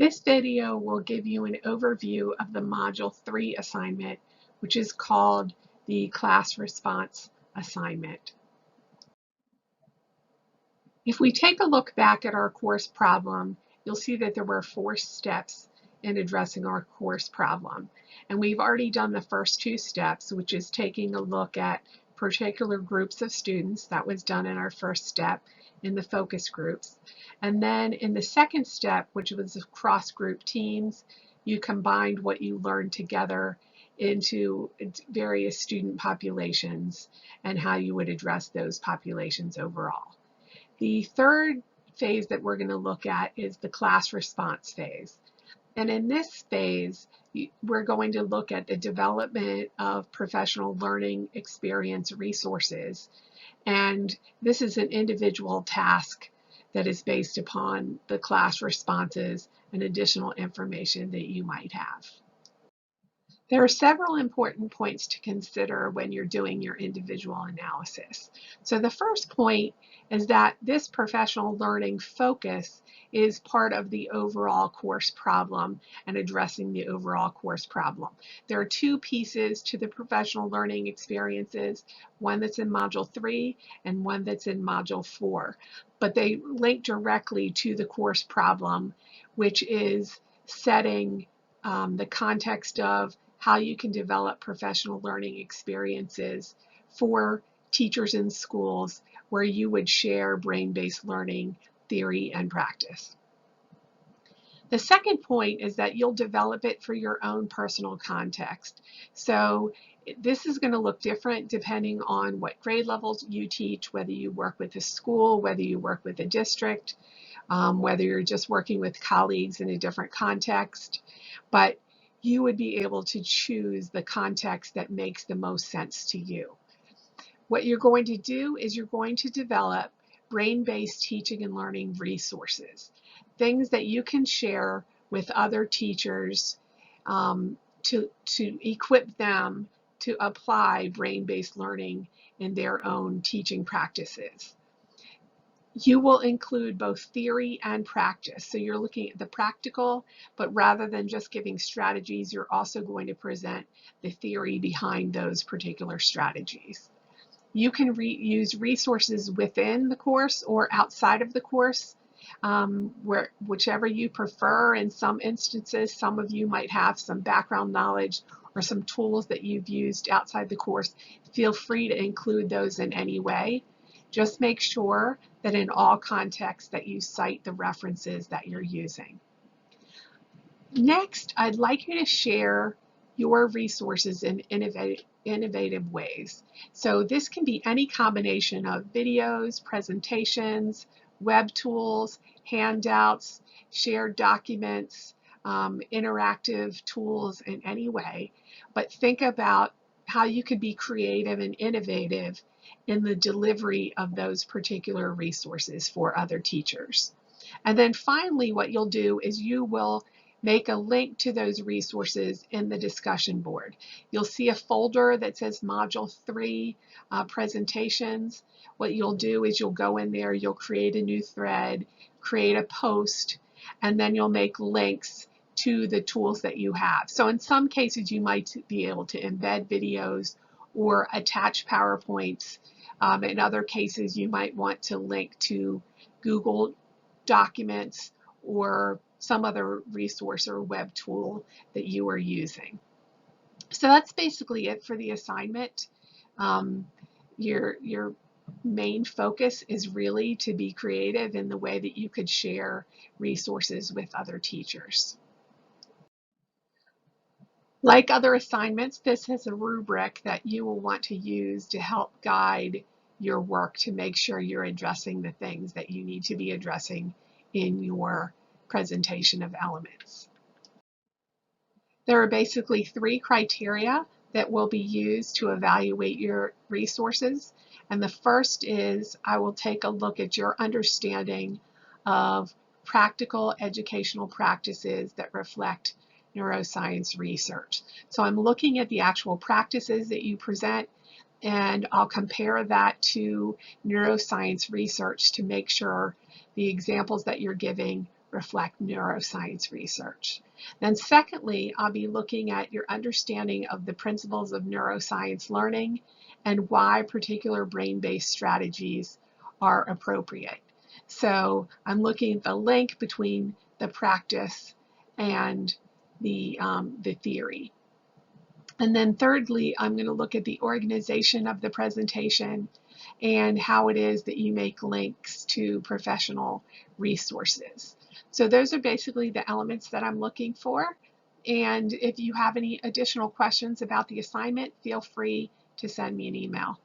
This video will give you an overview of the Module 3 assignment, which is called the Class Response Assignment. If we take a look back at our course problem, you'll see that there were 4 steps in addressing our course problem. And we've already done the first 2 steps, which is taking a look at particular groups of students. That was done in our first step in the focus groups. And then in the second step, which was cross-group teams, you combined what you learned together into various student populations and how you would address those populations overall. The third phase that we're going to look at is the class response phase. And in this phase, we're going to look at the development of professional learning experience resources. And this is an individual task that is based upon the class responses and additional information that you might have. There are several important points to consider when you're doing your individual analysis. So the first point is that this professional learning focus is part of the overall course problem and addressing the overall course problem. There are 2 pieces to the professional learning experiences, one that's in Module 3 and one that's in Module 4, but they link directly to the course problem, which is setting the context of how you can develop professional learning experiences for teachers in schools where you would share brain-based learning theory and practice. The second point is that you'll develop it for your own personal context. So this is going to look different depending on what grade levels you teach, whether you work with a school, whether you work with a district, whether you're just working with colleagues in a different context. But you would be able to choose the context that makes the most sense to you. What you're going to do is you're going to develop brain-based teaching and learning resources, things that you can share with other teachers to equip them to apply brain-based learning in their own teaching practices. You will include both theory and practice. So you're looking at the practical, but rather than just giving strategies, you're also going to present the theory behind those particular strategies. You can use resources within the course or outside of the course, whichever you prefer. In some instances, some of you might have some background knowledge or some tools that you've used outside the course. Feel free to include those in any way. Just make sure that in all contexts that you cite the references that you're using. Next, I'd like you to share your resources in innovative ways. So this can be any combination of videos, presentations, web tools, handouts, shared documents, interactive tools in any way. But think about how you could be creative and innovative in the delivery of those particular resources for other teachers. And then finally, what you'll do is you will make a link to those resources in the discussion board. You'll see a folder that says Module 3 presentations. What you'll do is you'll go in there, you'll create a new thread, create a post, and then you'll make links to the tools that you have. So in some cases, you might be able to embed videos or attach PowerPoints. In other cases, you might want to link to Google Documents or some other resource or web tool that you are using. So that's basically it for the assignment. Your main focus is really to be creative in the way that you could share resources with other teachers. Like other assignments, this is a rubric that you will want to use to help guide your work to make sure you're addressing the things that you need to be addressing in your presentation of elements. There are basically 3 criteria that will be used to evaluate your resources. And the first is I will take a look at your understanding of practical educational practices that reflect neuroscience research. So I'm looking at the actual practices that you present, and I'll compare that to neuroscience research to make sure the examples that you're giving reflect neuroscience research. Then secondly, I'll be looking at your understanding of the principles of neuroscience learning and why particular brain-based strategies are appropriate. So I'm looking at the link between the practice and the theory. And then thirdly, I'm going to look at the organization of the presentation and how it is that you make links to professional resources. So those are basically the elements that I'm looking for. And if you have any additional questions about the assignment, feel free to send me an email.